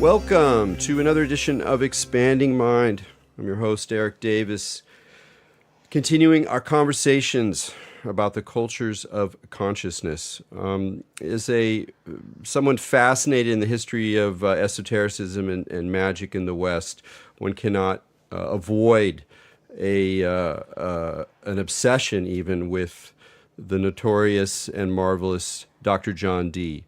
Welcome to another edition of Expanding Mind. I'm your host, Eric Davis, continuing our conversations about the cultures of consciousness. Someone fascinated in the history of esotericism and magic in the West, one cannot avoid an obsession even with the notorious and marvelous Dr. John Dee.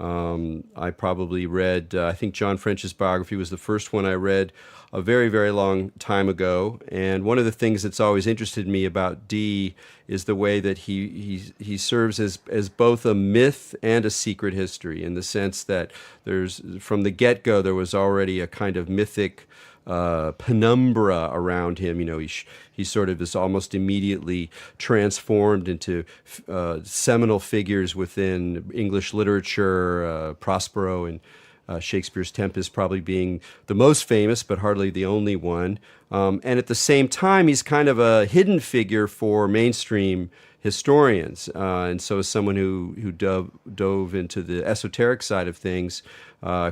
I probably read, I think John French's biography was the first one I read a very, very long time ago. And one of the things that's always interested me about Dee is the way that he serves as both a myth and a secret history, in the sense that from the get-go, there was already a kind of mythic penumbra around him. You know, he sort of is almost immediately transformed into seminal figures within English literature, Prospero and Shakespeare's Tempest probably being the most famous, but hardly the only one. And at the same time, he's kind of a hidden figure for mainstream historians. And so as someone who dove into the esoteric side of things,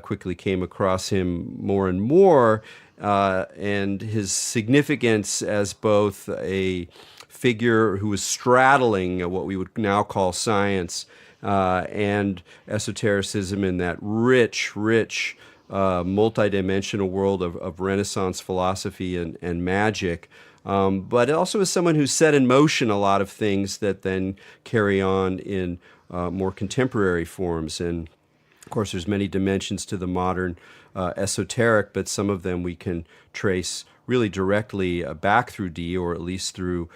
quickly came across him more and more, and his significance as both a figure who was straddling what we would now call science and esotericism in that rich, multidimensional world of Renaissance philosophy and magic. But also as someone who set in motion a lot of things that then carry on in more contemporary forms. And of course, there's many dimensions to the modern esoteric, but some of them we can trace really directly back through Dee, or at least through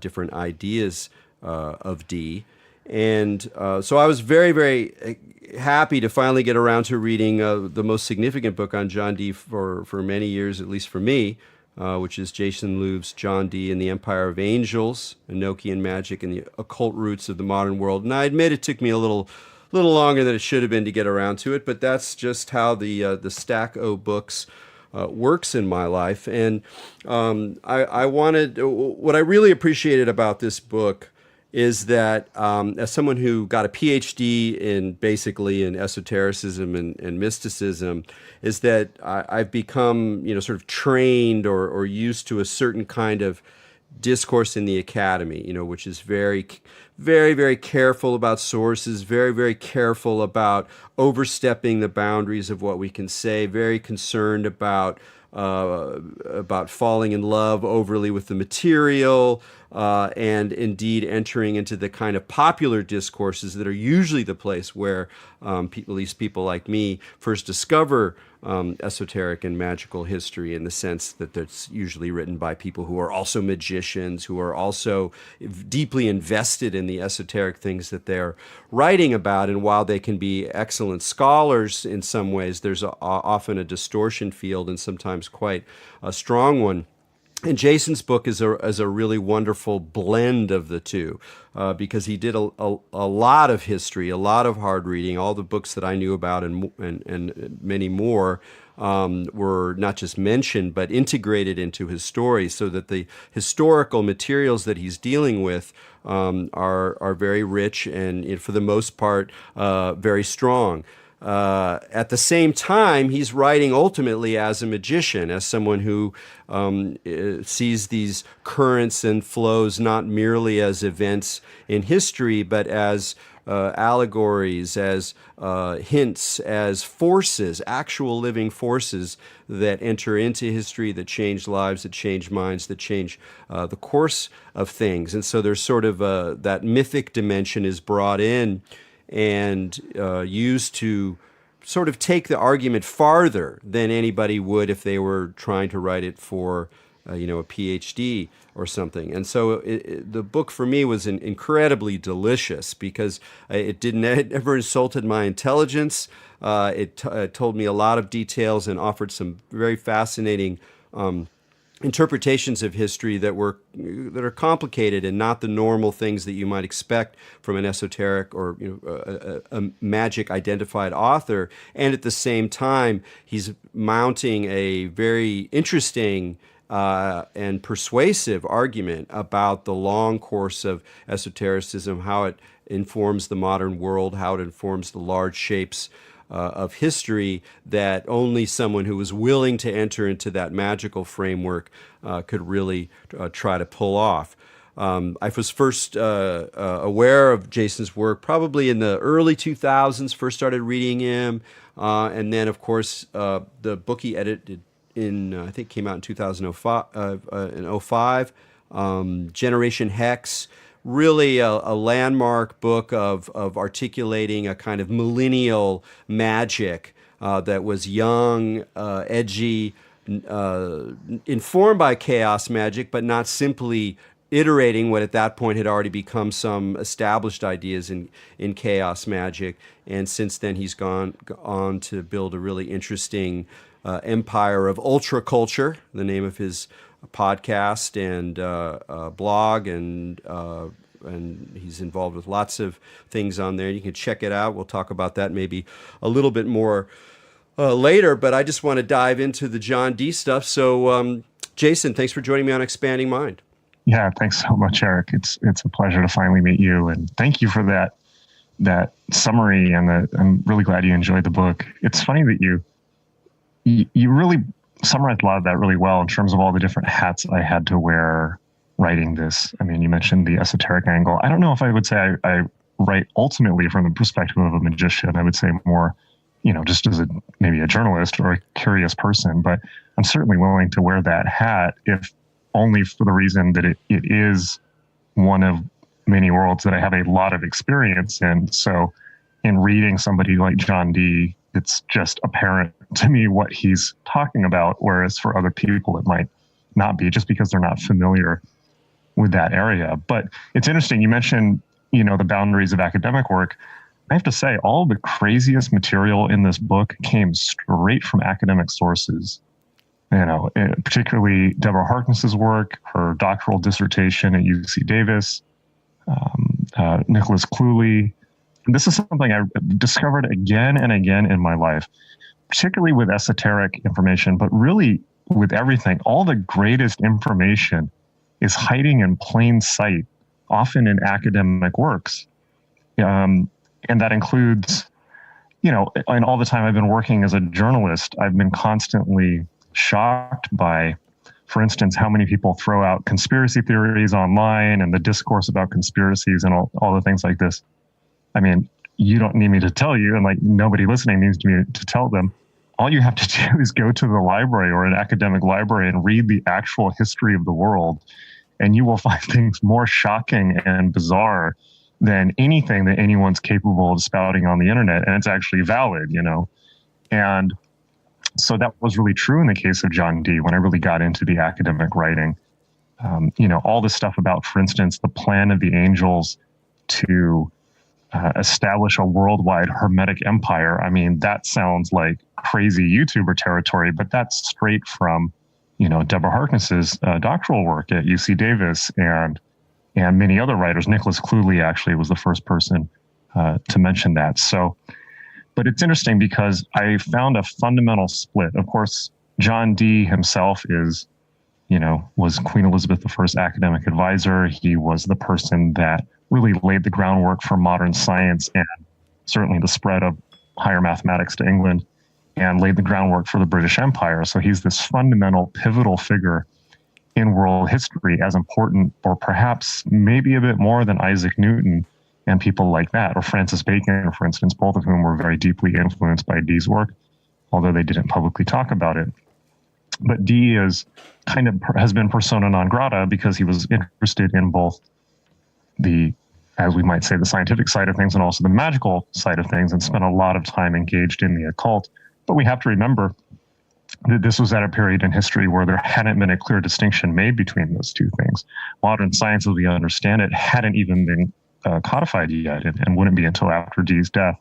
different ideas of Dee. And so I was very, very happy to finally get around to reading the most significant book on John Dee for many years, at least for me, which is Jason Louv's John Dee and the Empire of Angels, Enochian Magic and the Occult Roots of the Modern World. And I admit it took me a little longer than it should have been to get around to it, but that's just how the stack o' books works in my life. And I wanted, what I really appreciated about this book is that as someone who got a PhD in esotericism and mysticism, is that I've become, sort of trained or used to a certain kind of discourse in the academy, which is very, very, very careful about sources, very, very careful about overstepping the boundaries of what we can say, very concerned about falling in love overly with the material, and indeed entering into the kind of popular discourses that are usually the place where at least people like me first discover esoteric and magical history, in the sense that it's usually written by people who are also magicians, who are also deeply invested in the esoteric things that they're writing about. And while they can be excellent scholars in some ways, there's often a distortion field, and sometimes quite a strong one. And Jason's book is a really wonderful blend of the two, because he did a lot of history, a lot of hard reading. All the books that I knew about and many more were not just mentioned, but integrated into his story, so that the historical materials that he's dealing with are very rich and, for the most part, very strong. At the same time, he's writing ultimately as a magician, as someone who sees these currents and flows not merely as events in history, but as allegories, as hints, as forces, actual living forces that enter into history, that change lives, that change minds, that change the course of things. And so there's sort of that mythic dimension is brought in and used to sort of take the argument farther than anybody would if they were trying to write it for, a PhD or something. And so the book for me was incredibly delicious, because it never insulted my intelligence. It told me a lot of details and offered some very fascinating interpretations of history that are complicated and not the normal things that you might expect from an esoteric or a magic identified author. And at the same time, he's mounting a very interesting and persuasive argument about the long course of esotericism, how it informs the modern world, how it informs the large shapes of history that only someone who was willing to enter into that magical framework could really try to pull off. I was first aware of Jason's work probably in the early 2000s, first started reading him. And then, of course, the book he edited I think came out in 2005, Generation Hex, really a landmark book of articulating a kind of millennial magic that was young, edgy, informed by chaos magic, but not simply iterating what at that point had already become some established ideas in chaos magic. And since then, he's gone on to build a really interesting empire of Ultraculture, the name of his podcast and blog, and he's involved with lots of things on there. You can check it out. We'll talk about that maybe a little bit more later, but I just want to dive into the John Dee stuff. So, Jason, thanks for joining me on Expanding Mind. Yeah, thanks so much, Eric. It's a pleasure to finally meet you, and thank you for that summary. And I'm really glad you enjoyed the book. It's funny that you really summarized a lot of that really well in terms of all the different hats I had to wear writing this. I mean, you mentioned the esoteric angle. I don't know if I would say I write ultimately from the perspective of a magician. I would say more, just as maybe a journalist or a curious person. But I'm certainly willing to wear that hat, if only for the reason that it is one of many worlds that I have a lot of experience in. So in reading somebody like John Dee, it's just apparent to me what he's talking about, whereas for other people it might not be, just because they're not familiar with that area. But it's interesting, you mentioned, the boundaries of academic work. I have to say, all the craziest material in this book came straight from academic sources. Particularly Deborah Harkness's work, her doctoral dissertation at UC Davis, Nicholas Cluley. And this is something I discovered again and again in my life, particularly with esoteric information, but really with everything. All the greatest information is hiding in plain sight, often in academic works. And that includes, and all the time I've been working as a journalist, I've been constantly shocked by, for instance, how many people throw out conspiracy theories online and the discourse about conspiracies and all the things like this. I mean, you don't need me to tell you, and nobody listening needs me to tell them. All you have to do is go to the library or an academic library and read the actual history of the world, and you will find things more shocking and bizarre than anything that anyone's capable of spouting on the internet. And it's actually valid, And so that was really true in the case of John Dee when I really got into the academic writing. All the stuff about, for instance, the plan of the angels to establish a worldwide hermetic empire. I mean, that sounds like crazy YouTuber territory, but that's straight from, Deborah Harkness's doctoral work at UC Davis and many other writers. Nicholas Cluley actually was the first person to mention that. So, but it's interesting because I found a fundamental split. Of course, John Dee himself was Queen Elizabeth I's academic advisor. He was the person that really laid the groundwork for modern science and certainly the spread of higher mathematics to England, and laid the groundwork for the British Empire. So he's this fundamental, pivotal figure in world history, as important, or perhaps maybe a bit more than Isaac Newton and people like that, or Francis Bacon, for instance, both of whom were very deeply influenced by Dee's work, although they didn't publicly talk about it. But Dee has been persona non grata because he was interested in both the, as we might say, the scientific side of things and also the magical side of things, and spent a lot of time engaged in the occult. But we have to remember that this was at a period in history where there hadn't been a clear distinction made between those two things. Modern science, as we understand it, hadn't even been codified yet, and wouldn't be until after Dee's death.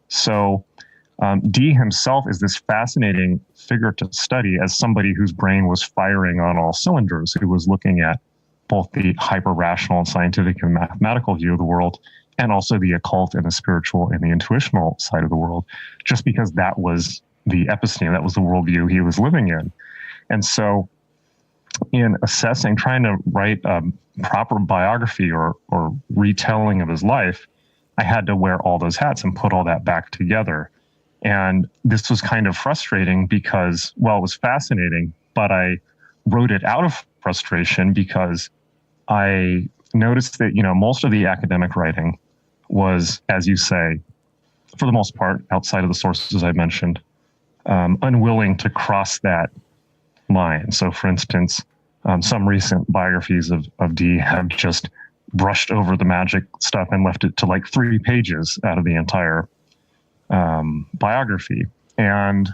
So Dee himself is this fascinating figure to study as somebody whose brain was firing on all cylinders, who was looking at both the hyper-rational and scientific and mathematical view of the world, and also the occult and the spiritual and the intuitional side of the world, just because that was the episteme, that was the worldview he was living in. And so in assessing, trying to write a proper biography or retelling of his life, I had to wear all those hats and put all that back together. And this was kind of frustrating because, well, it was fascinating, but I wrote it out of frustration because I noticed that, most of the academic writing was, as you say, for the most part, outside of the sources I mentioned, unwilling to cross that line. So, for instance, some recent biographies of Dee have just brushed over the magic stuff and left it to like 3 pages out of the entire biography. And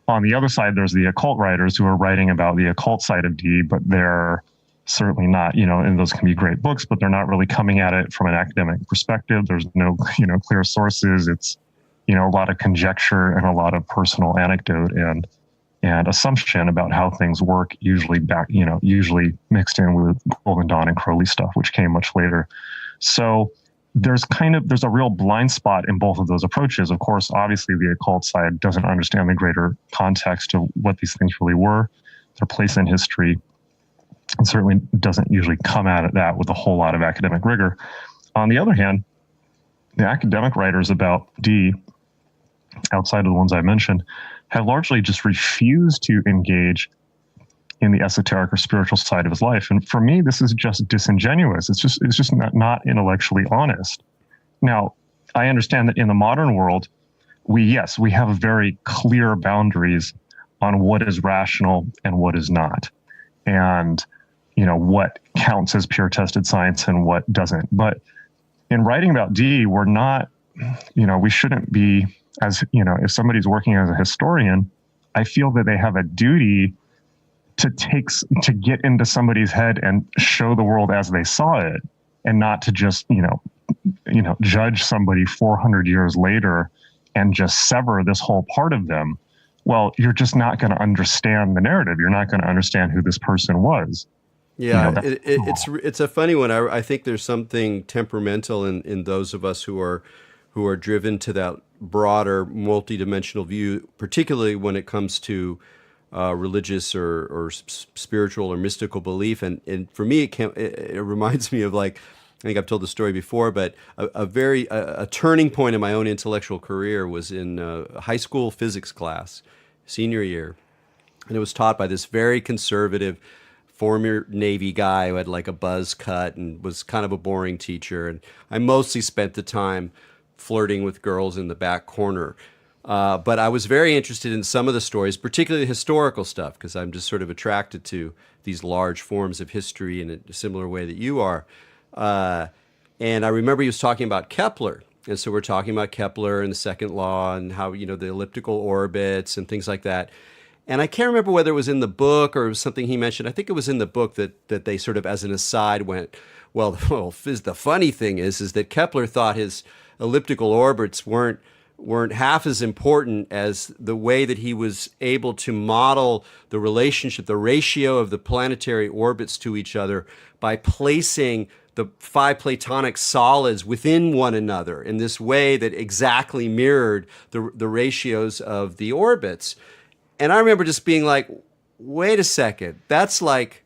on the other side, there's the occult writers who are writing about the occult side of Dee, but they're certainly not, and those can be great books, but they're not really coming at it from an academic perspective. There's no, clear sources. It's, a lot of conjecture and a lot of personal anecdote and assumption about how things work, usually mixed in with Golden Dawn and Crowley stuff, which came much later. So there's a real blind spot in both of those approaches. Of course, obviously the occult side doesn't understand the greater context of what these things really were, their place in history, and certainly doesn't usually come at that with a whole lot of academic rigor. On the other hand, the academic writers about Dee, outside of the ones I mentioned, have largely just refused to engage in the esoteric or spiritual side of his life. And for me, this is just disingenuous. It's just not intellectually honest. Now, I understand that in the modern world, we have very clear boundaries on what is rational and what is not. And, what counts as pure tested science and what doesn't. But in writing about Dee, we're not, we shouldn't be, as, if somebody's working as a historian, I feel that they have a duty to get into somebody's head and show the world as they saw it, and not to just, judge somebody 400 years later and just sever this whole part of them. Well, you're just not going to understand the narrative. You're not going to understand who this person was. Yeah, it's a funny one. I think there's something temperamental in those of us who are driven to that broader, multidimensional view, particularly when it comes to religious or spiritual or mystical belief. And for me, it reminds me of, like, I think I've told the story before, but a turning point in my own intellectual career was in high school physics class, senior year. And it was taught by this very conservative former Navy guy who had like a buzz cut and was kind of a boring teacher. And I mostly spent the time flirting with girls in the back corner. But I was very interested in some of the stories, particularly the historical stuff, because I'm just sort of attracted to these large forms of history in a similar way that you are. And I remember he was talking about Keppler. And so we're talking about Keppler and the second law and how, the elliptical orbits and things like that. And I can't remember whether it was in the book or it was something he mentioned. I think it was in the book that they sort of, as an aside, went, well, the funny thing is that Keppler thought his elliptical orbits weren't half as important as the way that he was able to model the relationship, the ratio of the planetary orbits to each other by placing the 5 Platonic solids within one another in this way that exactly mirrored the ratios of the orbits. And I remember just being like, wait a second, that's like,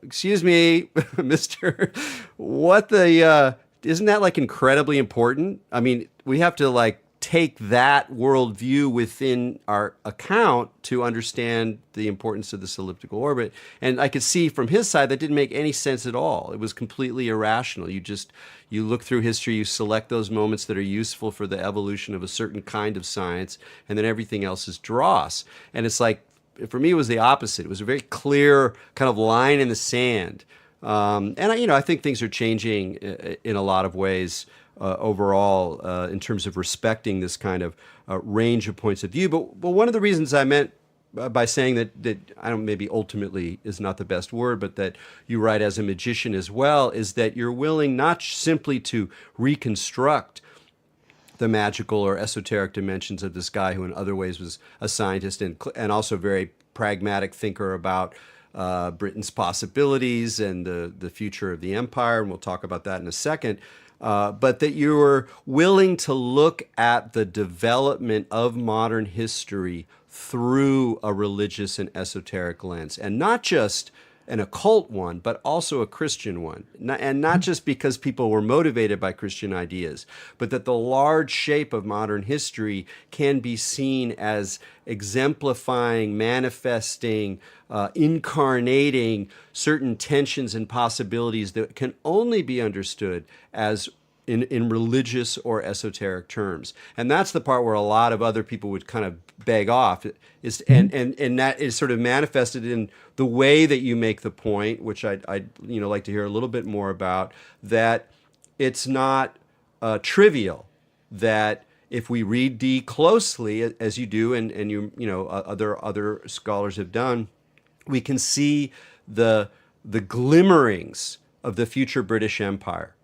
excuse me, mister, isn't that like incredibly important? I mean, we have to like take that worldview within our account to understand the importance of this elliptical orbit. And I could see from his side that didn't make any sense at all. It was completely irrational. You look through history, you select those moments that are useful for the evolution of a certain kind of science, and then everything else is dross. And it's like, for me, it was the opposite. It was a very clear kind of line in the sand. And I think things are changing in a lot of ways overall in terms of respecting this kind of range of points of view. But one of the reasons I meant by saying that I don't, maybe ultimately is not the best word, but that you write as a magician as well, is that you're willing not simply to reconstruct the magical or esoteric dimensions of this guy who in other ways was a scientist and also very pragmatic thinker about Britain's possibilities and the future of the empire, and we'll talk about that in a second, but that you were willing to look at the development of modern history through a religious and esoteric lens, and not just an occult one, but also a Christian one. And not just because people were motivated by Christian ideas, but that the large shape of modern history can be seen as exemplifying, manifesting, incarnating certain tensions and possibilities that can only be understood as in religious or esoteric terms. And that's the part where a lot of other people would kind of beg off. And that is sort of manifested in the way that you make the point, which I'd like to hear a little bit more about, that it's not trivial, that if we read Dee closely, as you do, and other scholars have done, we can see the glimmerings of the future British Empire.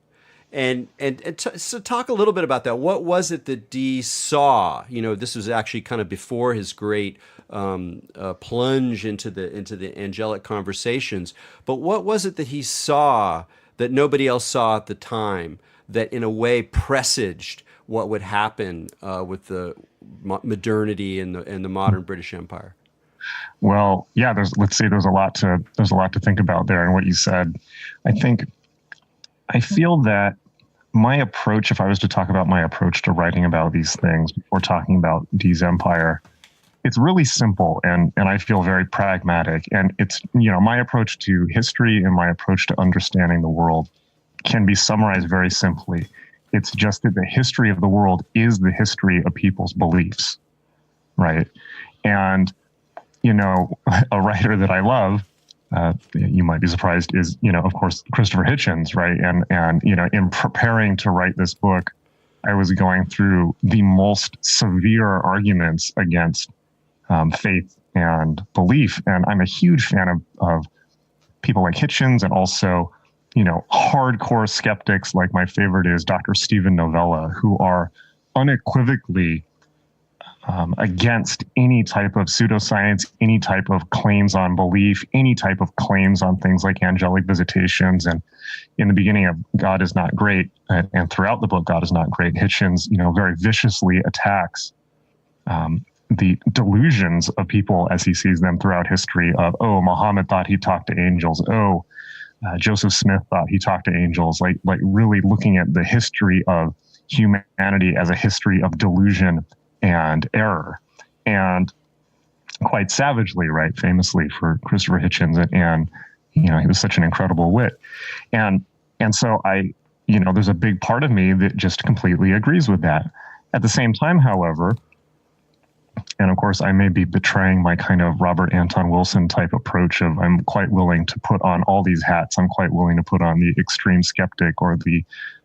So talk a little bit about that. What was it that Dee saw? This was actually kind of before his great plunge into the angelic conversations. But what was it that he saw that nobody else saw at the time, that in a way presaged what would happen with the modernity and the modern British Empire? Well, yeah. There's a lot to think about there. And what you said, I feel that my approach, if I was to talk about my approach to writing about these things before talking about Dee's empire, it's really simple and I feel very pragmatic. And it's, my approach to history and my approach to understanding the world can be summarized very simply. It's just that the history of the world is the history of people's beliefs, right? And, a writer that I love, you might be surprised, is, of course, Christopher Hitchens, right? And in preparing to write this book, I was going through the most severe arguments against faith and belief. And I'm a huge fan of people like Hitchens, and also, hardcore skeptics, like my favorite is Dr. Stephen Novella, who are unequivocally against any type of pseudoscience, any type of claims on belief, any type of claims on things like angelic visitations. And in the beginning of God is Not Great, and throughout the book God is Not Great, Hitchens, very viciously attacks the delusions of people as he sees them throughout history of, Muhammad thought he talked to angels. Joseph Smith thought he talked to angels, like really looking at the history of humanity as a history of delusion and error, and quite savagely, right? Famously for Christopher Hitchens, and he was such an incredible wit, and so there's a big part of me that just completely agrees with that. At the same time, however, and of course, I may be betraying my kind of Robert Anton Wilson type approach of I'm quite willing to put on all these hats. I'm quite willing to put on the extreme skeptic or the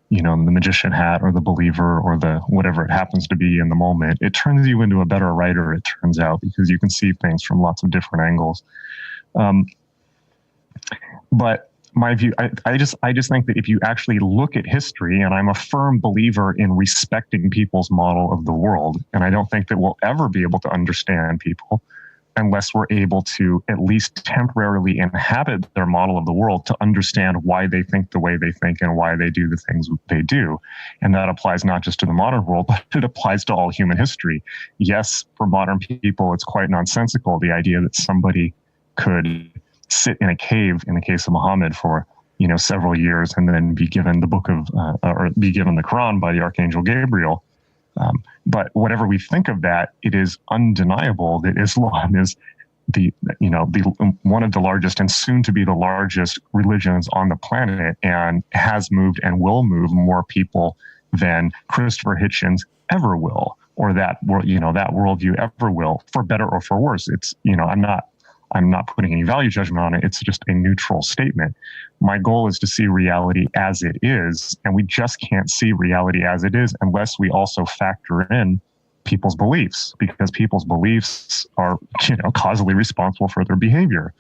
the magician hat or the believer or the whatever it happens to be in the moment. It turns you into a better writer, it turns out, because you can see things from lots of different angles. But my view, I just think that if you actually look at history, and I'm a firm believer in respecting people's model of the world, and I don't think that we'll ever be able to understand people unless we're able to at least temporarily inhabit their model of the world to understand why they think the way they think and why they do the things they do. And that applies not just to the modern world, but it applies to all human history. Yes, for modern people, it's quite nonsensical, the idea that somebody could sit in a cave, in the case of Muhammad, for several years and then be given the book of, or be given the Quran by the Archangel Gabriel. But whatever we think of that, it is undeniable that Islam is the one of the largest and soon to be the largest religions on the planet, and has moved and will move more people than Christopher Hitchens ever will, or that worldview ever will, for better or for worse. It's I'm not putting any value judgment on it. It's just a neutral statement. My goal is to see reality as it is, and we just can't see reality as it is unless we also factor in people's beliefs, because people's beliefs are, causally responsible for their behavior.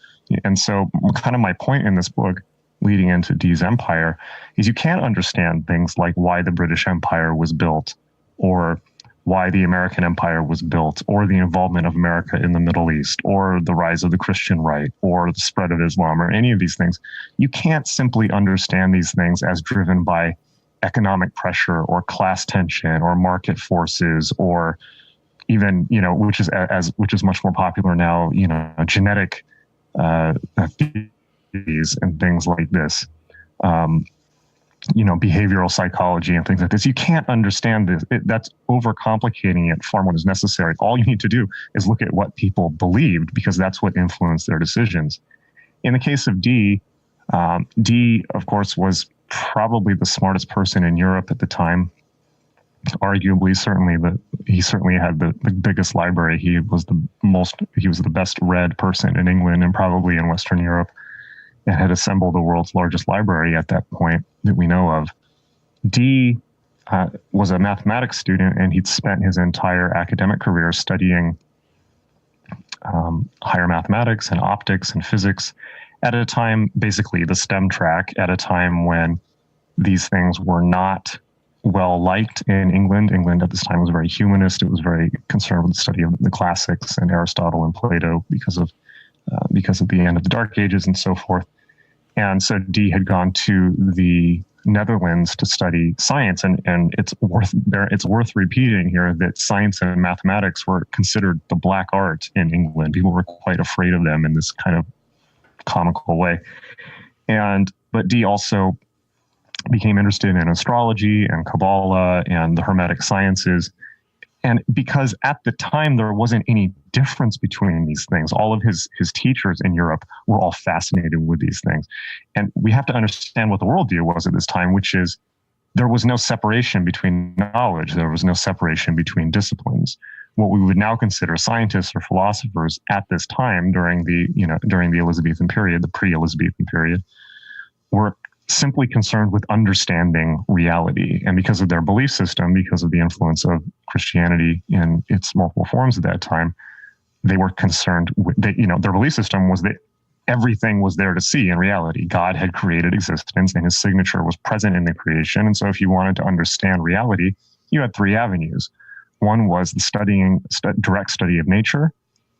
And so kind of my point in this book, leading into Dee's empire, is you can't understand things like why the British Empire was built, or why the American Empire was built, or the involvement of America in the Middle East, or the rise of the Christian right, or the spread of Islam, or any of these things. You can't simply understand these things as driven by economic pressure or class tension or market forces, or even, which is much more popular now, genetic therapies and things like this, behavioral psychology and things like this. You can't understand this. That's overcomplicating it far more than is necessary. All you need to do is look at what people believed, because that's what influenced their decisions. In the case of Dee, Dee, of course, was probably the smartest person in Europe at the time. Arguably, he certainly had the biggest library. He was the best read person in England and probably in Western Europe, and had assembled the world's largest library at that point that we know of. Dee was a mathematics student, and he'd spent his entire academic career studying higher mathematics and optics and physics at a time, basically the STEM track, at a time when these things were not well liked in England. England at this time was very humanist. It was very concerned with the study of the classics and Aristotle and Plato because of the end of the Dark Ages and so forth. And so Dee had gone to the Netherlands to study science, and it's worth repeating here that science and mathematics were considered the black art in England. People were quite afraid of them in this kind of comical way. But Dee also became interested in astrology and Kabbalah and the Hermetic sciences. And because at the time there wasn't any difference between these things, all of his teachers in Europe were all fascinated with these things. And we have to understand what the worldview was at this time, which is there was no separation between knowledge. There was no separation between disciplines. What we would now consider scientists or philosophers at this time during the Elizabethan period, the pre-Elizabethan period, were simply concerned with understanding reality. And because of their belief system, because of the influence of Christianity in its multiple forms at that time, they were concerned with, their belief system was that everything was there to see in reality. God had created existence and his signature was present in the creation. And so if you wanted to understand reality, you had three avenues. One was the direct study of nature.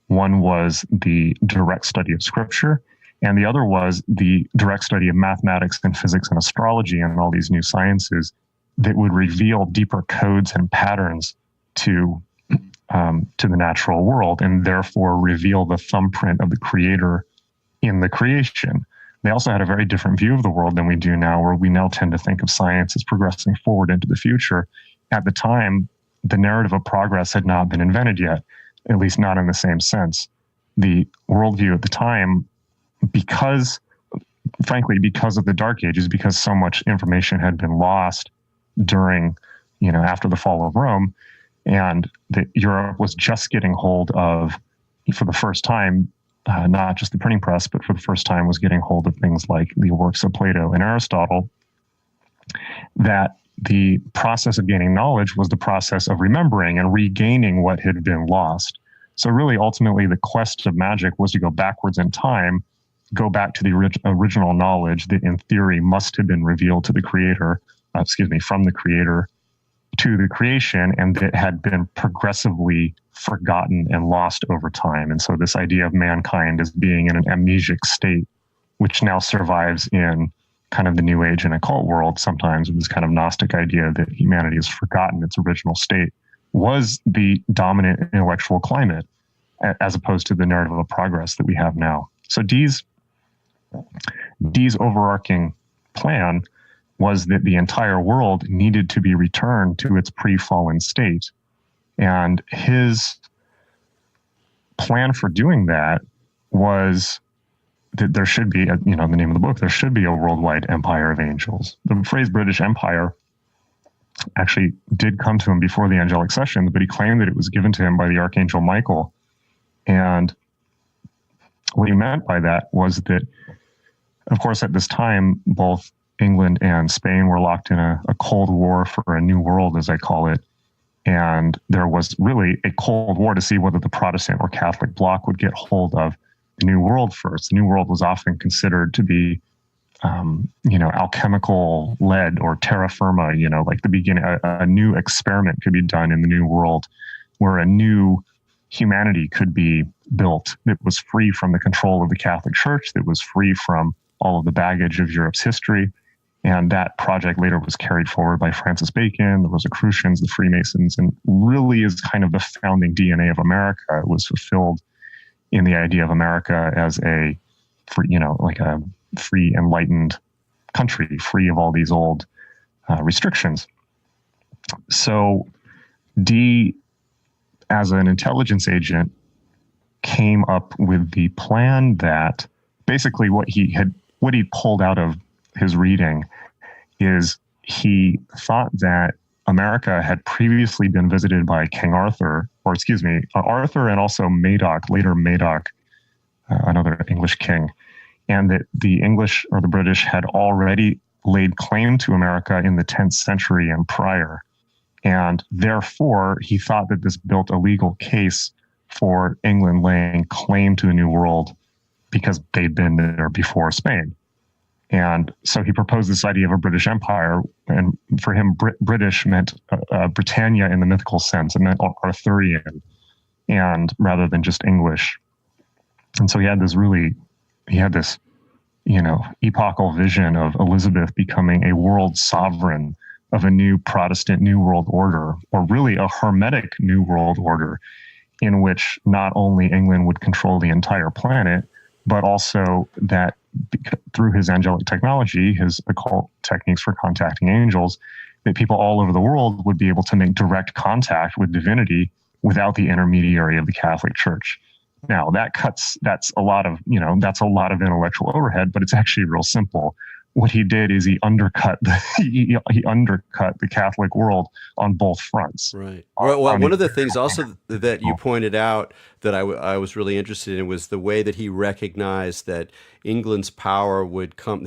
One was the direct study of scripture. And the other was the direct study of mathematics and physics and astrology and all these new sciences that would reveal deeper codes and patterns to the natural world, and therefore reveal the thumbprint of the creator in the creation. They also had a very different view of the world than we do now, where we now tend to think of science as progressing forward into the future. At the time, the narrative of progress had not been invented yet, at least not in the same sense. The worldview at the time, because of the Dark Ages, because so much information had been lost during, after the fall of Rome, and that Europe was just getting hold of, for the first time, not just the printing press, but for the first time was getting hold of things like the works of Plato and Aristotle, that the process of gaining knowledge was the process of remembering and regaining what had been lost. So really, ultimately, the quest of magic was to go backwards in time, go back to the original knowledge that in theory must have been revealed to the creator, from the creator to the creation, and that had been progressively forgotten and lost over time. And so this idea of mankind as being in an amnesic state, which now survives in kind of the New Age and occult world sometimes, with this kind of Gnostic idea that humanity has forgotten its original state, was the dominant intellectual climate, as opposed to the narrative of progress that we have now. So Dee's overarching plan was that the entire world needed to be returned to its pre-fallen state. And his plan for doing that was that there should be, the name of the book, there should be a worldwide empire of angels. The phrase British Empire actually did come to him before the angelic sessions, but he claimed that it was given to him by the Archangel Michael. And what he meant by that was that, of course, at this time, both England and Spain were locked in a Cold War for a new world, as I call it. And there was really a Cold War to see whether the Protestant or Catholic bloc would get hold of the New World first. The New World was often considered to be, alchemical led or terra firma, like the beginning, a new experiment could be done in the New World where a new humanity could be built that was free from the control of the Catholic Church, that was free from all of the baggage of Europe's history. And that project later was carried forward by Francis Bacon, the Rosicrucians, the Freemasons, and really is kind of the founding DNA of America. It was fulfilled in the idea of America as a free, enlightened country, free of all these old restrictions. So Dee, as an intelligence agent, came up with the plan that basically what he pulled out of his reading is he thought that America had previously been visited by King Arthur, Arthur and also later Madoc, another English king, and that the English or the British had already laid claim to America in the 10th century and prior. And therefore, he thought that this built a legal case for England laying claim to the New World because they'd been there before Spain. And so he proposed this idea of a British Empire. And for him, British meant Britannia in the mythical sense. It meant Arthurian, and rather than just English. And so he had this epochal vision of Elizabeth becoming a world sovereign of a new Protestant New World Order, or really a Hermetic New World Order, in which not only England would control the entire planet, but also that through his angelic technology, his occult techniques for contacting angels, that people all over the world would be able to make direct contact with divinity without the intermediary of the Catholic Church. Now that's a lot of intellectual overhead, but it's actually real simple. What he did is he undercut the Catholic world on both fronts. Right. Well, one of the things also that you pointed out that I was really interested in was the way that he recognized that England's power would come.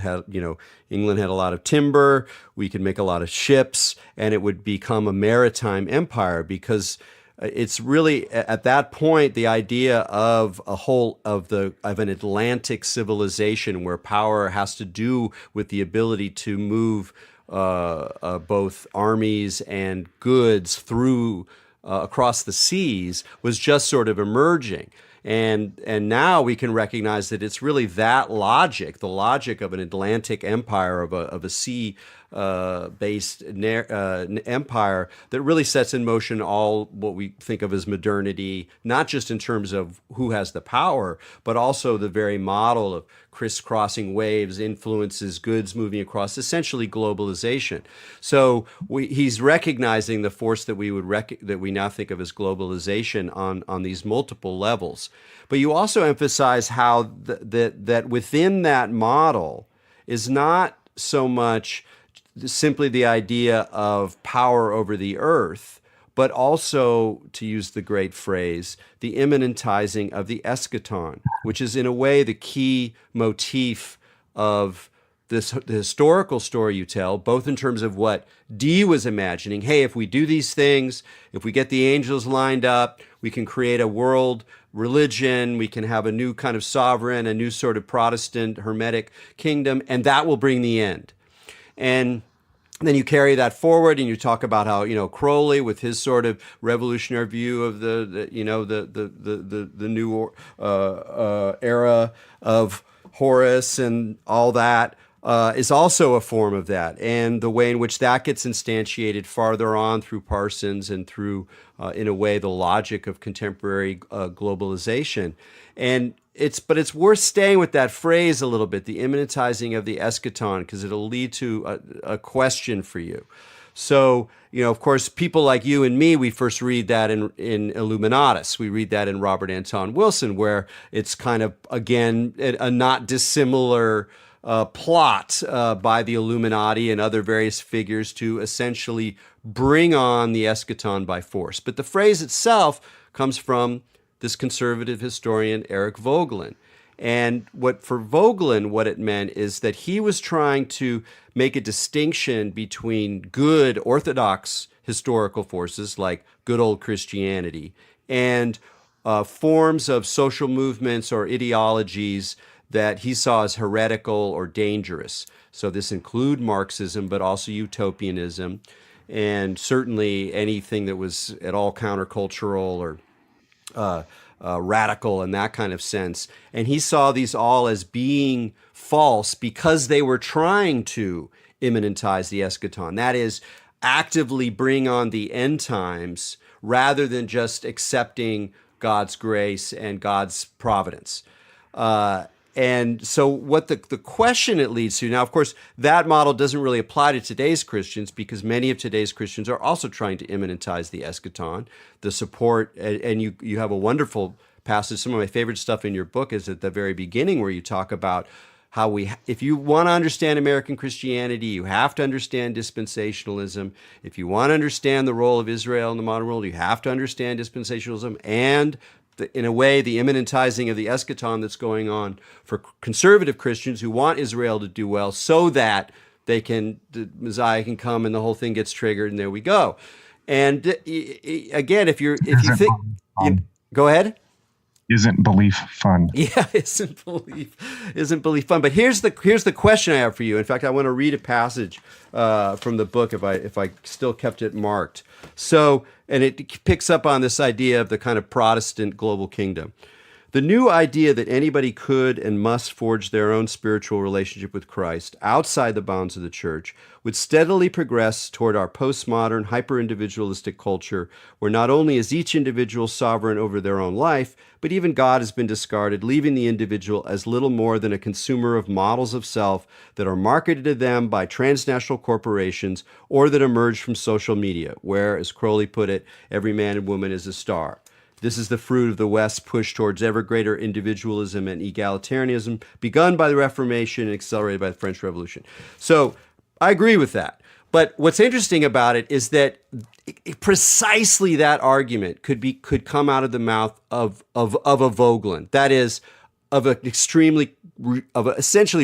England had a lot of timber. We could make a lot of ships, and it would become a maritime empire because it's really at that point the idea of an Atlantic civilization where power has to do with the ability to move both armies and goods through across the seas was just sort of emerging. And now we can recognize that it's really that logic, the logic of an Atlantic empire, of a sea based empire, that really sets in motion all what we think of as modernity, not just in terms of who has the power, but also the very model of crisscrossing waves influences goods moving across, essentially globalization. So he's recognizing the force that we now think of as globalization on these multiple levels. But you also emphasize how that within that model is not so much simply the idea of power over the earth, but also, to use the great phrase, the immanentizing of the eschaton, which is in a way the key motif of the historical story you tell, both in terms of what Dee was imagining. Hey, if we do these things, if we get the angels lined up, we can create a world religion, we can have a new kind of sovereign, a new sort of Protestant Hermetic kingdom, and that will bring the end. And then you carry that forward, and you talk about how Crowley, with his sort of revolutionary view of the new era of Horus and all that, is also a form of that, and the way in which that gets instantiated farther on through Parsons and through, in a way, the logic of contemporary globalization. And it's worth staying with that phrase a little bit, the immanentizing of the eschaton, because it'll lead to a question for you. So, of course, people like you and me, we first read that in Illuminatus. We read that in Robert Anton Wilson, where it's kind of, again, a not dissimilar plot by the Illuminati and other various figures to essentially bring on the eschaton by force. But the phrase itself comes from this conservative historian, Eric Voegelin. And for Voegelin, what it meant is that he was trying to make a distinction between good orthodox historical forces like good old Christianity and forms of social movements or ideologies that he saw as heretical or dangerous. So this include Marxism, but also utopianism, and certainly anything that was at all countercultural or radical in that kind of sense. And he saw these all as being false because they were trying to immanentize the eschaton. That is, actively bring on the end times rather than just accepting God's grace and God's providence. And so what the question it leads to now, of course, that model doesn't really apply to today's Christians because many of today's Christians are also trying to immanentize the eschaton, the support. And you have a wonderful passage. Some of my favorite stuff in your book is at the very beginning where you talk about how if you want to understand American Christianity, you have to understand dispensationalism. If you want to understand the role of Israel in the modern world, you have to understand dispensationalism and in a way, the immanentizing of the eschaton that's going on for conservative Christians who want Israel to do well so that the Messiah can come and the whole thing gets triggered and there we go. And again, if you think, go ahead. Isn't belief fun? Yeah, isn't belief fun? But here's the question I have for you. In fact, I want to read a passage from the book if I still kept it marked. So, and it picks up on this idea of the kind of Protestant global kingdom. The new idea that anybody could and must forge their own spiritual relationship with Christ outside the bounds of the church would steadily progress toward our postmodern, hyper-individualistic culture, where not only is each individual sovereign over their own life, but even God has been discarded, leaving the individual as little more than a consumer of models of self that are marketed to them by transnational corporations or that emerge from social media, where, as Crowley put it, every man and woman is a star. This is the fruit of the West's push towards ever greater individualism and egalitarianism, begun by the Reformation and accelerated by the French Revolution. So I agree with that. But what's interesting about it is that precisely that argument could come out of the mouth of a Vogelin. That is, of an essentially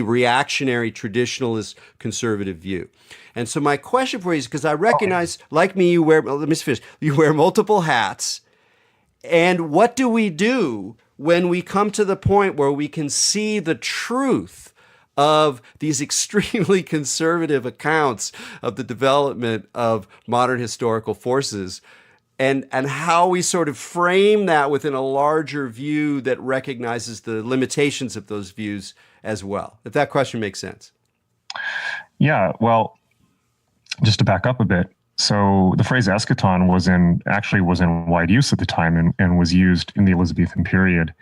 reactionary, traditionalist, conservative view. And so my question for you is, because I recognize, like me, you wear multiple hats. And what do we do when we come to the point where we can see the truth of these extremely conservative accounts of the development of modern historical forces, and how we sort of frame that within a larger view that recognizes the limitations of those views as well? If that question makes sense. Yeah, well, just to back up a bit, so the phrase eschaton was in wide use at the time and was used in the Elizabethan period.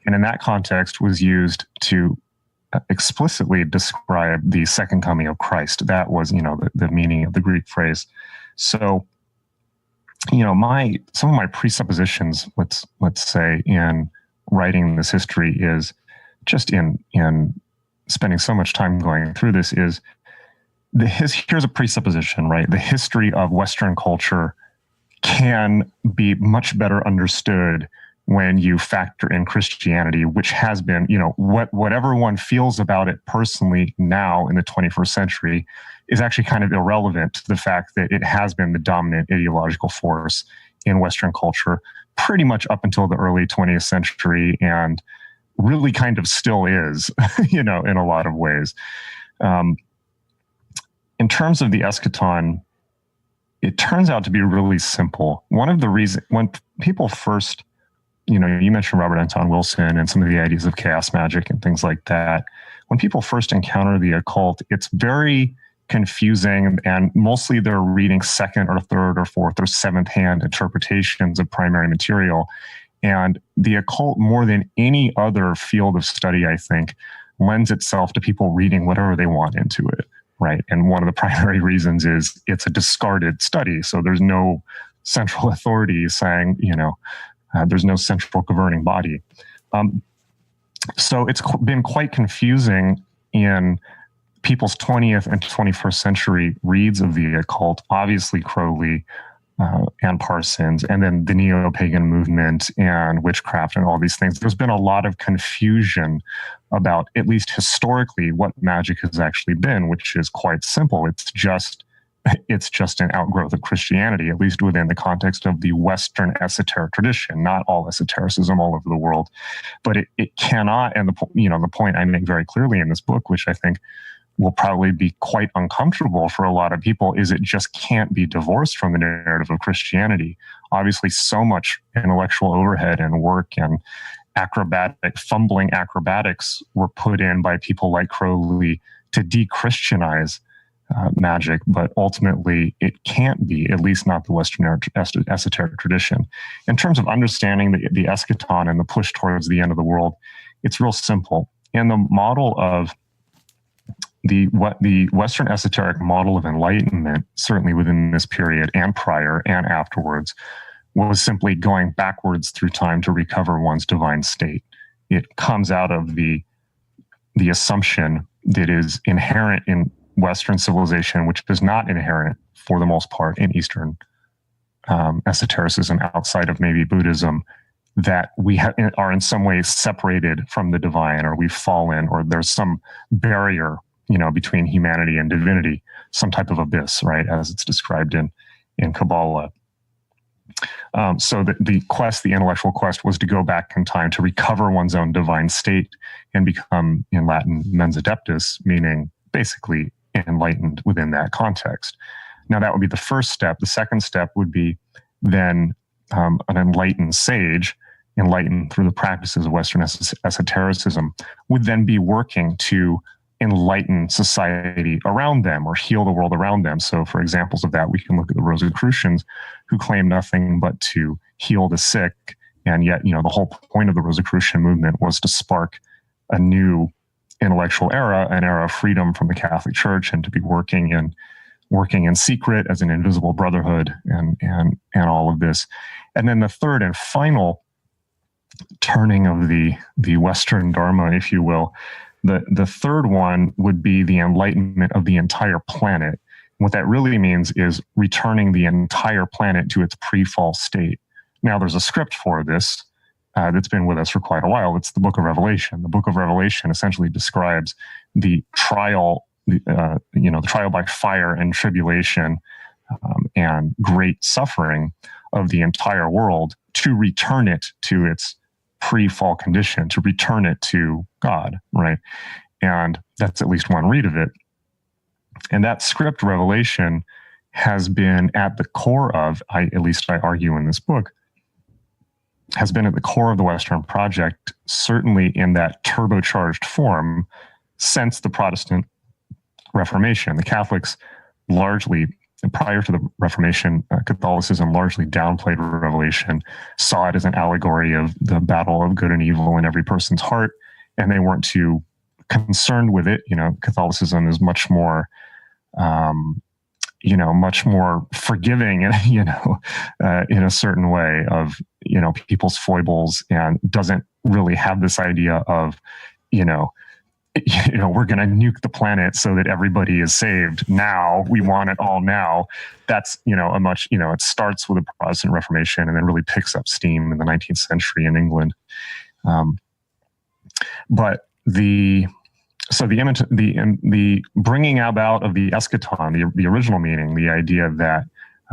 And in that context was used to explicitly describe the second coming of Christ. That was, the meaning of the Greek phrase. So, some of my presuppositions, let's say, in writing this history is just in spending so much time going through this is here's a presupposition, right? The history of Western culture can be much better understood when you factor in Christianity, which has been, whatever one feels about it personally now in the 21st century is actually kind of irrelevant to the fact that it has been the dominant ideological force in Western culture pretty much up until the early 20th century and really kind of still is, in a lot of ways. In terms of the eschaton, it turns out to be really simple. One of the reasons, when people first, you mentioned Robert Anton Wilson and some of the ideas of chaos magic and things like that. When people first encounter the occult, it's very confusing, and mostly they're reading second or third or fourth or seventh hand interpretations of primary material. And the occult, more than any other field of study, I think, lends itself to people reading whatever they want into it. Right. And one of the primary reasons is it's a discarded study. So there's no central authority saying, there's no central governing body. So it's been quite confusing in people's 20th and 21st century reads of the occult. Obviously, Crowley and Parsons, and then the neo-pagan movement and witchcraft and all these things. There's been a lot of confusion about, at least historically, what magic has actually been, which is quite simple. It's just an outgrowth of Christianity, at least within the context of the Western esoteric tradition, not all esotericism all over the world. But it cannot, and the point I make very clearly in this book, which I think will probably be quite uncomfortable for a lot of people, is it just can't be divorced from the narrative of Christianity. Obviously, so much intellectual overhead and work and fumbling acrobatics were put in by people like Crowley to de-Christianize magic, but ultimately it can't be, at least not the Western esoteric tradition. In terms of understanding the eschaton and the push towards the end of the world, it's real simple. And the model of the Western esoteric model of enlightenment, certainly within this period and prior and afterwards, was simply going backwards through time to recover one's divine state. It comes out of the assumption that is inherent in Western civilization, which is not inherent for the most part in Eastern esotericism outside of maybe Buddhism, that we are in some ways separated from the divine, or we've fallen, or there's some barrier, between humanity and divinity, some type of abyss, right, as it's described in Kabbalah. So the intellectual quest was to go back in time to recover one's own divine state and become, in Latin, mens adeptus, meaning basically enlightened within that context. Now, that would be the first step. The second step would be then an enlightened sage, enlightened through the practices of Western esotericism, would then be working to enlighten society around them or heal the world around them. So for examples of that, we can look at the Rosicrucians, who claim nothing but to heal the sick. And yet, the whole point of the Rosicrucian movement was to spark a new intellectual era, an era of freedom from the Catholic Church, and to be working in secret as an invisible brotherhood and all of this. And then the third and final turning of the Western Dharma, if you will, the third one would be the enlightenment of the entire planet. What that really means is returning the entire planet to its pre-fall state. Now, there's a script for this that's been with us for quite a while. It's the Book of Revelation. The Book of Revelation essentially describes the trial, the trial by fire and tribulation and great suffering of the entire world to return it to its pre-fall condition, to return it to God, right? And that's at least one read of it. And that script revelation has been at the core of, at least I argue in this book, has been at the core of the Western project, certainly in that turbocharged form since the Protestant Reformation. The Catholics largely, prior to the Reformation, Catholicism largely downplayed Revelation, saw it as an allegory of the battle of good and evil in every person's heart, and they weren't too concerned with it. Catholicism is much more, much more forgiving, in a certain way of, people's foibles, and doesn't really have this idea of, we're going to nuke the planet so that everybody is saved now. We want it all now. That's, it starts with the Protestant Reformation and then really picks up steam in the 19th century in England. But the bringing about of the Eschaton, the original meaning, the idea that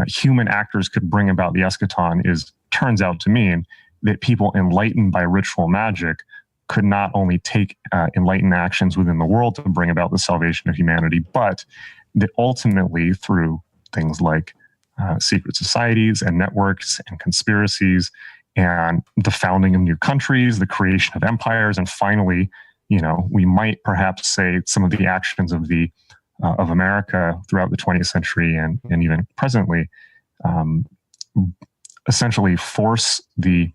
human actors could bring about the Eschaton turns out to mean that people enlightened by ritual magic could not only take enlightened actions within the world to bring about the salvation of humanity, but that ultimately through things like secret societies and networks and conspiracies and the founding of new countries, the creation of empires, and finally, we might perhaps say some of the actions of America throughout the 20th century and even presently essentially force the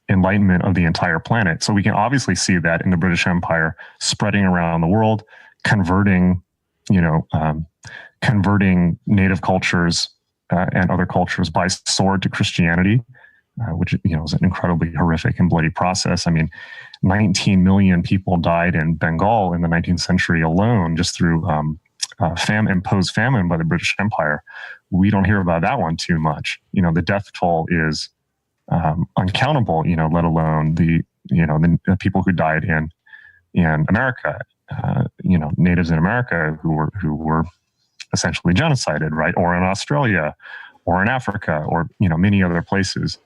enlightenment of the entire planet. So we can obviously see that in the British Empire spreading around the world, converting native cultures and other cultures by sword to Christianity, which is an incredibly horrific and bloody process. I mean, 19 million people died in Bengal in the 19th century alone, just through imposed famine by the British Empire. We don't hear about that one too much. The death toll is uncountable, let alone the people who died in America, natives in America who were essentially genocided, right? Or in Australia or in Africa or, many other places.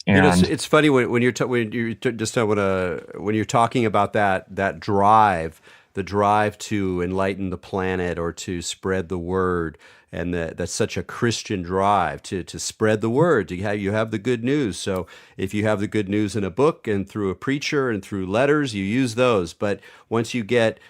It's funny when you're talking about that drive, the drive to enlighten the planet or to spread the word, and that's such a Christian drive to spread the word. You have the good news. So if you have the good news in a book and through a preacher and through letters, you use those. But once you get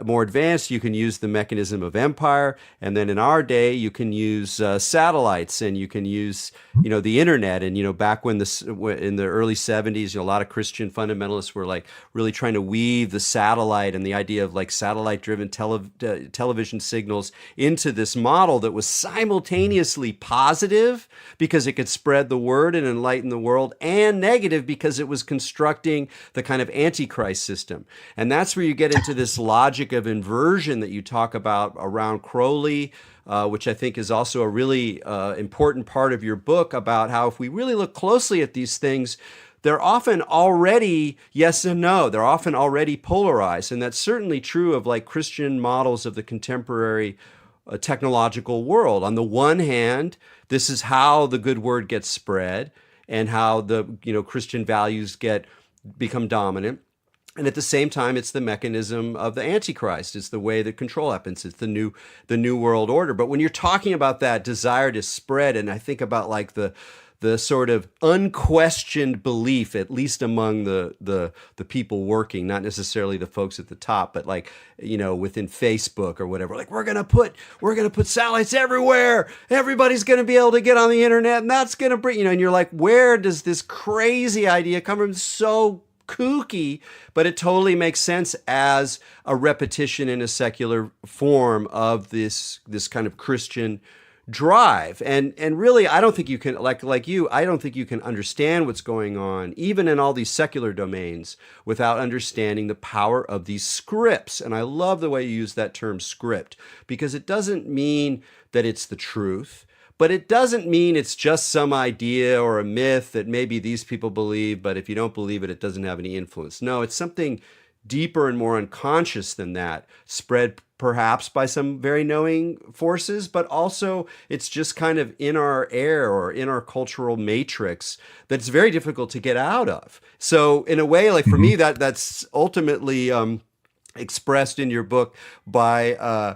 more advanced, you can use the mechanism of empire. And then in our day, you can use satellites, and you can use, the internet. And, back when in the early 70s, a lot of Christian fundamentalists were like really trying to weave the satellite and the idea of like satellite-driven television signals into this model that was simultaneously positive because it could spread the word and enlighten the world, and negative because it was constructing the kind of antichrist system. And that's where you get into this logic of inversion that you talk about around Crowley, which I think is also a really important part of your book, about how if we really look closely at these things, they're often already yes and no. They're often already polarized. And that's certainly true of like Christian models of the contemporary technological world. On the one hand, this is how the good word gets spread and how the Christian values become dominant. And at the same time, it's the mechanism of the Antichrist. It's the way that control happens. It's the new world order. But when you're talking about that desire to spread, and I think about like the sort of unquestioned belief, at least among the people working, not necessarily the folks at the top, but like, within Facebook or whatever, like we're gonna put satellites everywhere. Everybody's gonna be able to get on the internet, and that's gonna bring, and you're like, where does this crazy idea come from? So kooky, but it totally makes sense as a repetition in a secular form of this kind of Christian drive. And really, I don't think you can, like you, I don't think you can understand what's going on, even in all these secular domains, without understanding the power of these scripts. And I love the way you use that term script, because it doesn't mean that it's the truth. But it doesn't mean it's just some idea or a myth that maybe these people believe, but if you don't believe it, it doesn't have any influence. No, it's something deeper and more unconscious than that, spread perhaps by some very knowing forces, but also it's just kind of in our air or in our cultural matrix that's very difficult to get out of. So in a way, like for me, that's ultimately expressed in your book by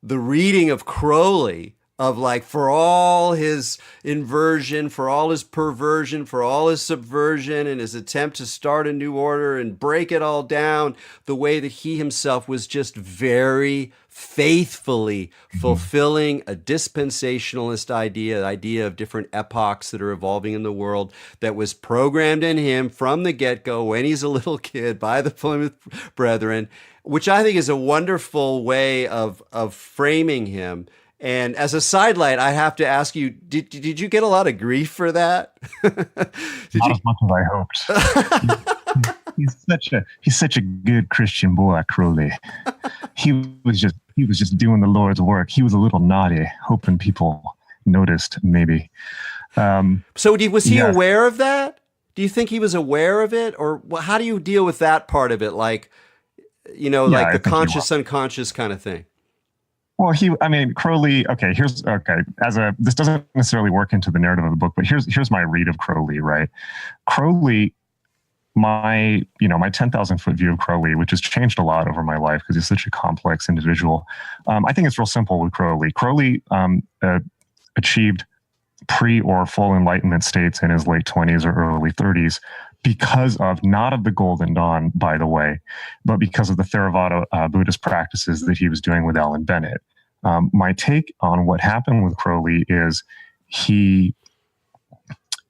the reading of Crowley, of like, for all his inversion, for all his perversion, for all his subversion and his attempt to start a new order and break it all down, the way that he himself was just very faithfully fulfilling a dispensationalist idea, the idea of different epochs that are evolving in the world, that was programmed in him from the get-go when he's a little kid by the Plymouth Brethren, which I think is a wonderful way of framing him. And as a sidelight, I have to ask you, did you get a lot of grief for that? Not as much as I hoped. He's such a good Christian boy, Crowley. He was just doing the Lord's work. He was a little naughty, hoping people noticed, maybe. So was he aware of that? Do you think he was aware of it? Or how do you deal with that part of it? Like, like the conscious, unconscious kind of thing. Well, Crowley, this doesn't necessarily work into the narrative of the book, but here's my read of Crowley, right? Crowley, my 10,000 foot view of Crowley, which has changed a lot over my life because he's such a complex individual. I think it's real simple with Crowley. Crowley achieved pre or full enlightenment states in his late 20s or early 30s because of, not of the Golden Dawn, by the way, but because of the Theravada Buddhist practices that he was doing with Alan Bennett. My take on what happened with Crowley is the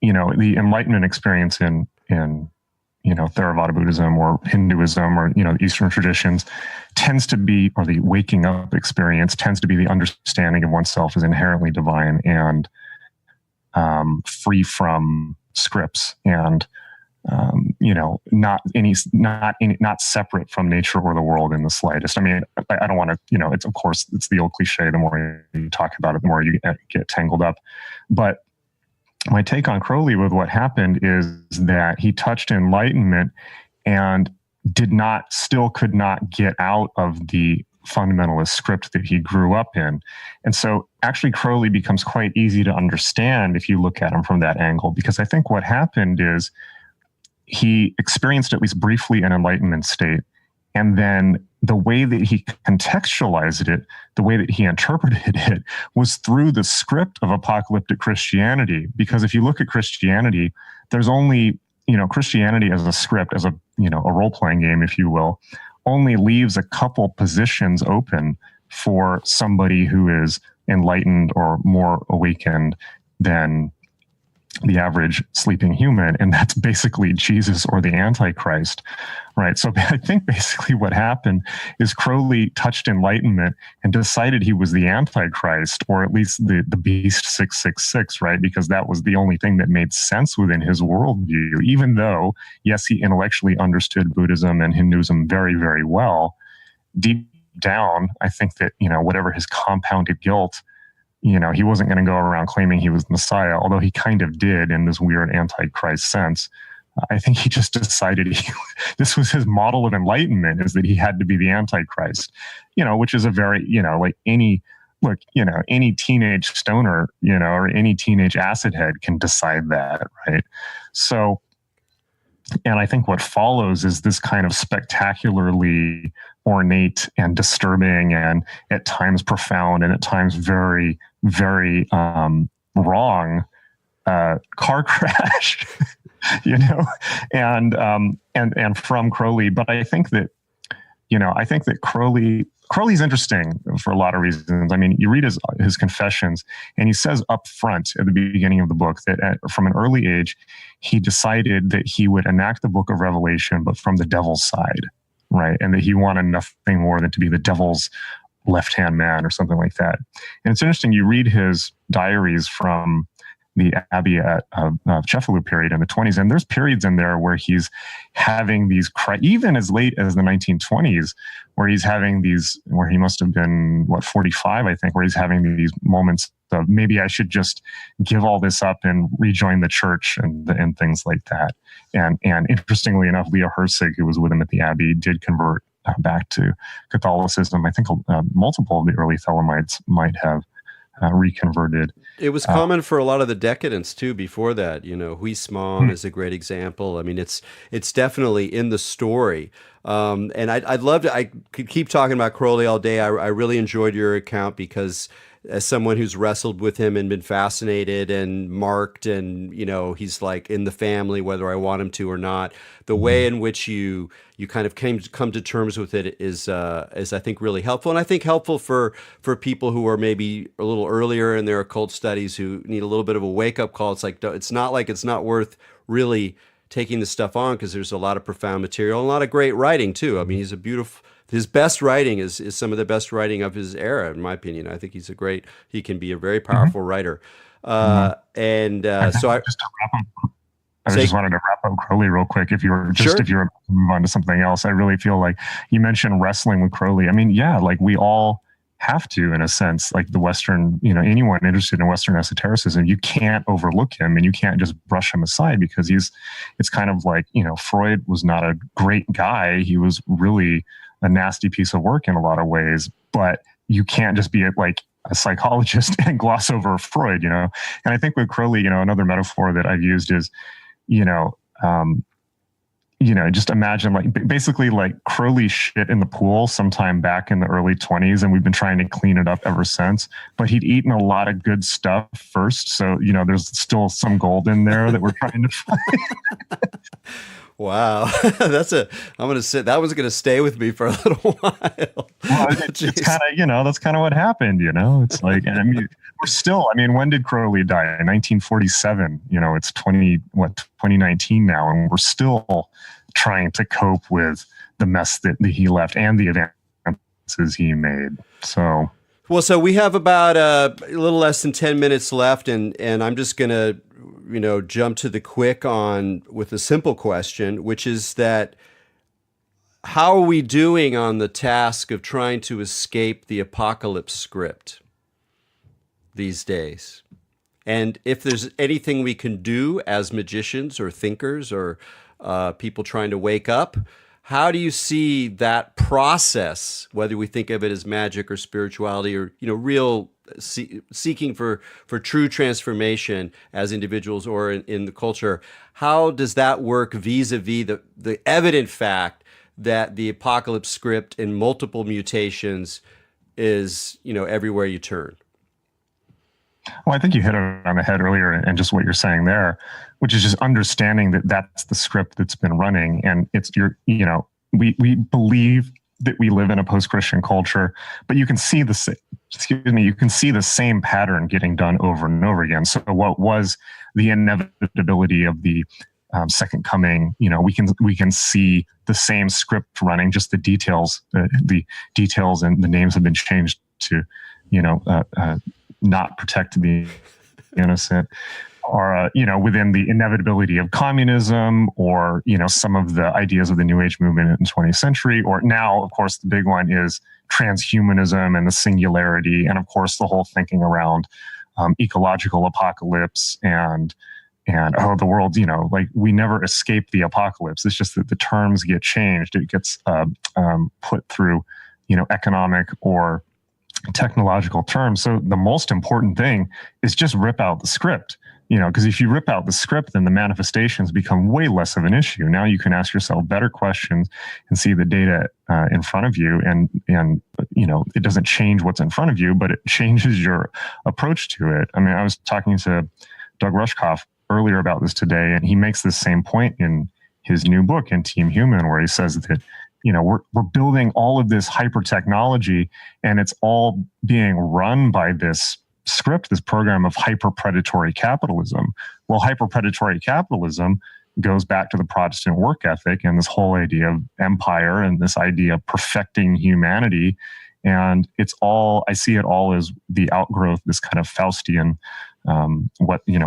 enlightenment experience in Theravada Buddhism or Hinduism or, Eastern traditions tends to be, or the waking up experience tends to be the understanding of oneself as inherently divine and free from scripts and not separate from nature or the world in the slightest. I mean, I don't want to, it's the old cliche, the more you talk about it, the more you get tangled up. But my take on Crowley with what happened is that he touched enlightenment and could not get out of the fundamentalist script that he grew up in. And so actually Crowley becomes quite easy to understand if you look at him from that angle, because I think what happened is he experienced, at least briefly, an enlightenment state. And then the way that he contextualized it, the way that he interpreted it, was through the script of apocalyptic Christianity. Because if you look at Christianity, there's only, Christianity as a script, as a role-playing game, if you will, only leaves a couple positions open for somebody who is enlightened or more awakened than the average sleeping human, and that's basically Jesus or the Antichrist, right? So I think basically what happened is Crowley touched enlightenment and decided he was the Antichrist, or at least the beast 666, right? Because that was the only thing that made sense within his worldview, even though, yes, he intellectually understood Buddhism and Hinduism very, very well. Deep down, I think that, whatever his compounded guilt, he wasn't going to go around claiming he was Messiah, although he kind of did in this weird Antichrist sense. I think he just decided this was his model of enlightenment, is that he had to be the Antichrist, which is a very, like any teenage stoner, or any teenage acid head can decide that, right? So, and I think what follows is this kind of spectacularly ornate and disturbing and at times profound and at times very, very wrong car crash, and from Crowley. But I think that, Crowley's interesting for a lot of reasons. I mean, you read his confessions, and he says up front at the beginning of the book that from an early age, he decided that he would enact the book of Revelation, but from the devil's side, right? And that he wanted nothing more than to be the devil's left-hand man or something like that. And it's interesting, you read his diaries from the Abbey of Keppler period in the 20s, and there's periods in there where he's having these, even as late as the 1920s, where he's having these, where he must have been, 45, I think, where he's having these moments of maybe I should just give all this up and rejoin the church and things like that. And interestingly enough, Leo Herzig, who was with him at the Abbey, did convert back to Catholicism. I think multiple of the early Thelemites might have reconverted. It was common for a lot of the decadents too before that. Huysmans is a great example. I mean, it's definitely in the story. And I'd love to, I could keep talking about Crowley all day. I really enjoyed your account because as someone who's wrestled with him and been fascinated and marked, and he's like in the family whether I want him to or not, the way in which you kind of come to terms with it is I think really helpful, and I think helpful for people who are maybe a little earlier in their occult studies who need a little bit of a wake up call. It's like it's not worth really taking this stuff on because there's a lot of profound material and a lot of great writing too. I mean, his best writing is some of the best writing of his era, in my opinion. I think he can be a very powerful writer. So I just wanted to wrap up Crowley real quick. If you were to move on to something else, I really feel like you mentioned wrestling with Crowley. I mean, yeah, like we all have to, in a sense, like the Western, anyone interested in Western esotericism, you can't overlook him and you can't just brush him aside because it's kind of like, Freud was not a great guy. He was really a nasty piece of work in a lot of ways, but you can't just be like a psychologist and gloss over Freud, And I think with Crowley, another metaphor that I've used is, just imagine basically Crowley shit in the pool sometime back in the early 20s, and we've been trying to clean it up ever since. But he'd eaten a lot of good stuff first, so there's still some gold in there that we're trying to find. Wow, that was going to stay with me for a little while. Well, it's kind of, that's kind of what happened, It's like, and I mean, when did Crowley die? In 1947. It's 2019 now, and we're still trying to cope with the mess that he left and the advances he made. So. Well, so we have about a little less than 10 minutes left, and I'm just going to, jump to the quick on with a simple question, which is that how are we doing on the task of trying to escape the apocalypse script these days? And if there's anything we can do as magicians or thinkers or people trying to wake up, how do you see that process, whether we think of it as magic or spirituality or, real seeking for true transformation as individuals or in the culture? How does that work vis-a-vis the evident fact that the apocalypse script in multiple mutations is, everywhere you turn? Well, I think you hit it on the head earlier, and just what you're saying there, which is just understanding that that's the script that's been running, and it's we believe that we live in a post-Christian culture, but you can see you can see the same pattern getting done over and over again. So what was the inevitability of the second coming? We can see the same script running, just the details and the names have been changed to, not protect the innocent, or within the inevitability of communism, or some of the ideas of the New Age movement in the 20th century, or now, of course, the big one is transhumanism and the singularity, and of course the whole thinking around ecological apocalypse and the world, we never escape the apocalypse. It's just that the terms get changed. It gets put through economic or technological terms. So the most important thing is just rip out the script. Because if you rip out the script, then the manifestations become way less of an issue. Now you can ask yourself better questions and see the data in front of you. And it doesn't change what's in front of you, but it changes your approach to it. I mean, I was talking to Doug Rushkoff earlier about this today, and he makes this same point in his new book, in Team Human, where he says that, we're building all of this hyper technology, and it's all being run by this script, this program of hyper predatory capitalism. Well, hyper predatory capitalism goes back to the Protestant work ethic and this whole idea of empire and this idea of perfecting humanity. And I see it all as the outgrowth, this kind of Faustian,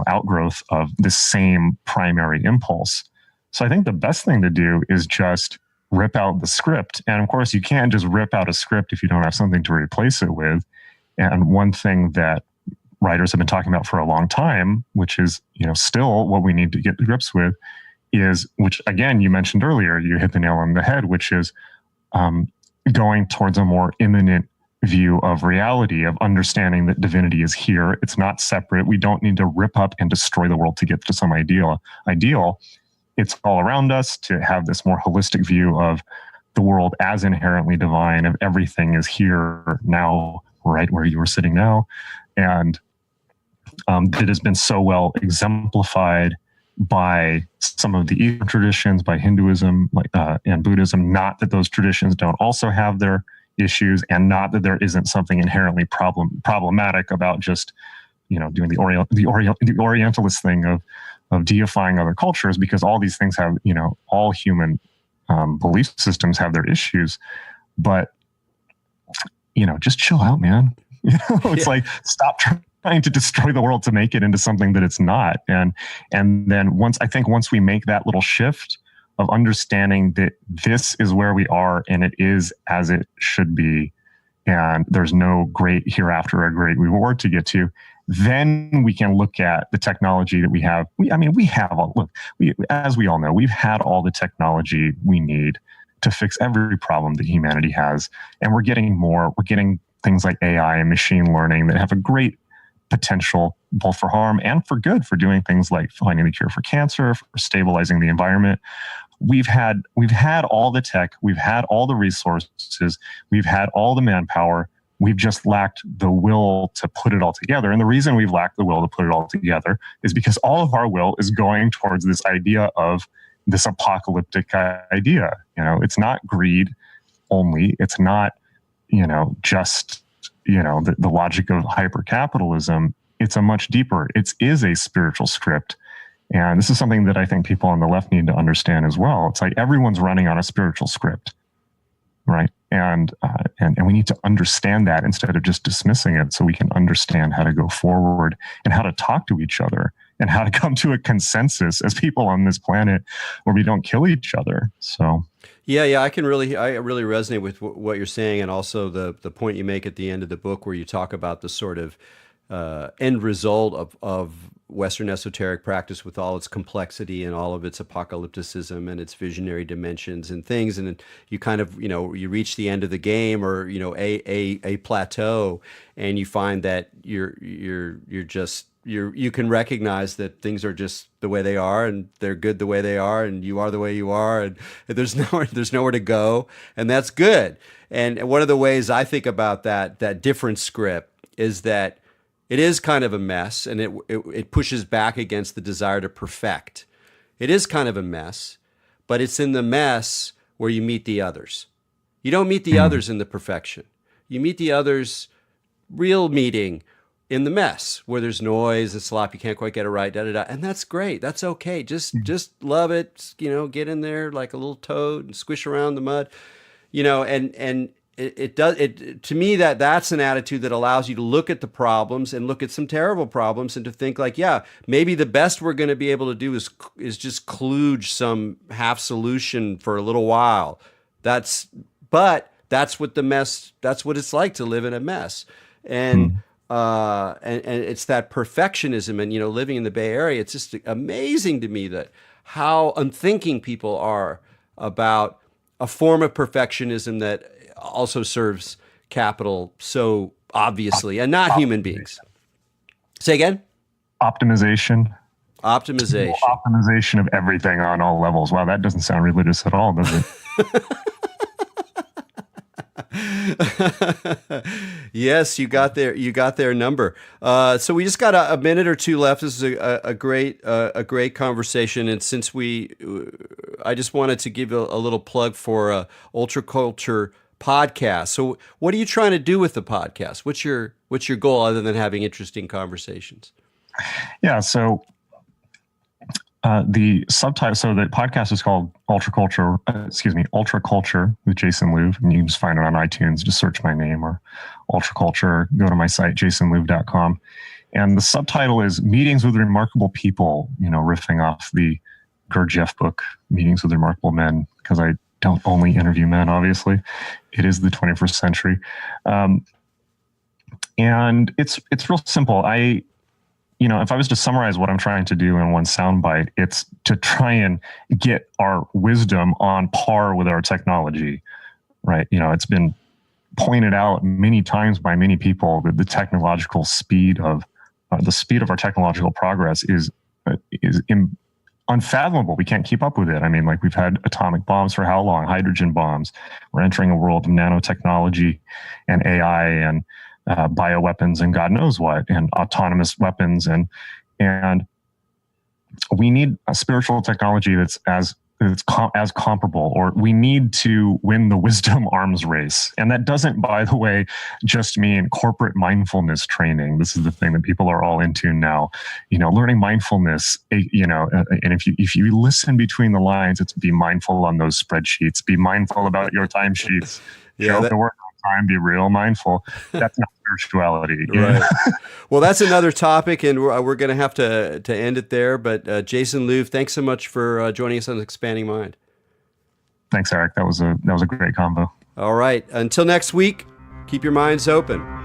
outgrowth of the same primary impulse. So I think the best thing to do is just rip out the script. And of course, you can't just rip out a script if you don't have something to replace it with. And one thing that writers have been talking about for a long time, which is, still what we need to get to grips with, is, which again, you mentioned earlier, you hit the nail on the head, which is going towards a more immanent view of reality, of understanding that divinity is here. It's not separate. We don't need to rip up and destroy the world to get to some ideal. It's all around us, to have this more holistic view of the world as inherently divine, of everything is here now, right where you are sitting now. And it has been so well exemplified by some of the Eastern traditions, by Hinduism and Buddhism. Not that those traditions don't also have their issues, and not that there isn't something inherently problematic about just doing the Orientalist thing of deifying other cultures, because all these things have, all human belief systems have their issues. But just chill out, man. It's like, stop trying to destroy the world to make it into something that it's not. And then once we make that little shift of understanding that this is where we are and it is as it should be, and there's no great hereafter or great reward to get to, then we can look at the technology that we have. As we all know, we've had all the technology we need to fix every problem that humanity has. And we're getting more. We're getting things like AI and machine learning that have a great potential both for harm and for good, for doing things like finding the cure for cancer, for stabilizing the environment. We've had all the tech, we've had all the resources, we've had all the manpower. We've just lacked the will to put it all together. And the reason we've lacked the will to put it all together is because all of our will is going towards this idea of this apocalyptic idea. It's not greed only. It's not, just, the logic of hyper-capitalism. It's a much deeper, it is a spiritual script. And this is something that I think people on the left need to understand as well. It's like everyone's running on a spiritual script, right? And we need to understand that instead of just dismissing it, so we can understand how to go forward and how to talk to each other and how to come to a consensus as people on this planet where we don't kill each other. So yeah, I really resonate with what you're saying, and also the point you make at the end of the book where you talk about the sort of end result of Western esoteric practice, with all its complexity and all of its apocalypticism and its visionary dimensions and things. And you kind of, you reach the end of the game, or, a plateau, and you find that you can recognize that things are just the way they are, and they're good the way they are, and you are the way you are, and there's nowhere to go. And that's good. And one of the ways I think about that different script is that it is kind of a mess, and it pushes back against the desire to perfect. It is kind of a mess, but it's in the mess where you meet the others. You don't meet the others in the perfection. You meet the others, real meeting, in the mess where there's noise and slop. You can't quite get it right, and that's great. That's okay. Just love it. Get in there like a little toad and squish around the mud. And it does it to me. That's an attitude that allows you to look at the problems and look at some terrible problems and to think like, yeah, maybe the best we're going to be able to do is just kludge some half solution for a little while. That's what it's like to live in a mess. And it's that perfectionism, and living in the Bay Area, it's just amazing to me that how unthinking people are about a form of perfectionism that also serves capital so obviously, and not human beings. Say again? Optimization of everything on all levels. Wow, that doesn't sound religious at all, does it? Yes, you got their number. So we just got a minute or two left. This is a great conversation. And since I just wanted to give a little plug for Ultraculture podcast. So what are you trying to do with the podcast? What's your goal other than having interesting conversations? Yeah. So the subtitle, so the podcast is called Ultraculture with Jason Louv, and you can just find it on iTunes. Just search my name or Ultraculture, go to my site, jasonlouv.com. And the subtitle is Meetings with Remarkable People, riffing off the Gurdjieff book, Meetings with Remarkable Men, because I don't only interview men, obviously. It is the 21st century. And it's real simple. If I was to summarize what I'm trying to do in one soundbite, it's to try and get our wisdom on par with our technology, right? It's been pointed out many times by many people that the technological speed of our technological progress is unfathomable. We can't keep up with it. I mean, like, we've had atomic bombs for how long? Hydrogen bombs. We're entering a world of nanotechnology and AI and bioweapons and God knows what, and autonomous weapons, and we need a spiritual technology that's as comparable, or we need to win the wisdom arms race. And that doesn't, by the way, just mean corporate mindfulness training. This is the thing that people are all into now, learning mindfulness, and if you listen between the lines, it's be mindful on those spreadsheets, be mindful about your timesheets, show the work on time, be real mindful. That's not spirituality. Right. Well, that's another topic, and we're going to have to end it there. But Jason Louv, thanks so much for joining us on Expanding Mind. Thanks, Eric. That was a great combo. All right. Until next week, keep your minds open.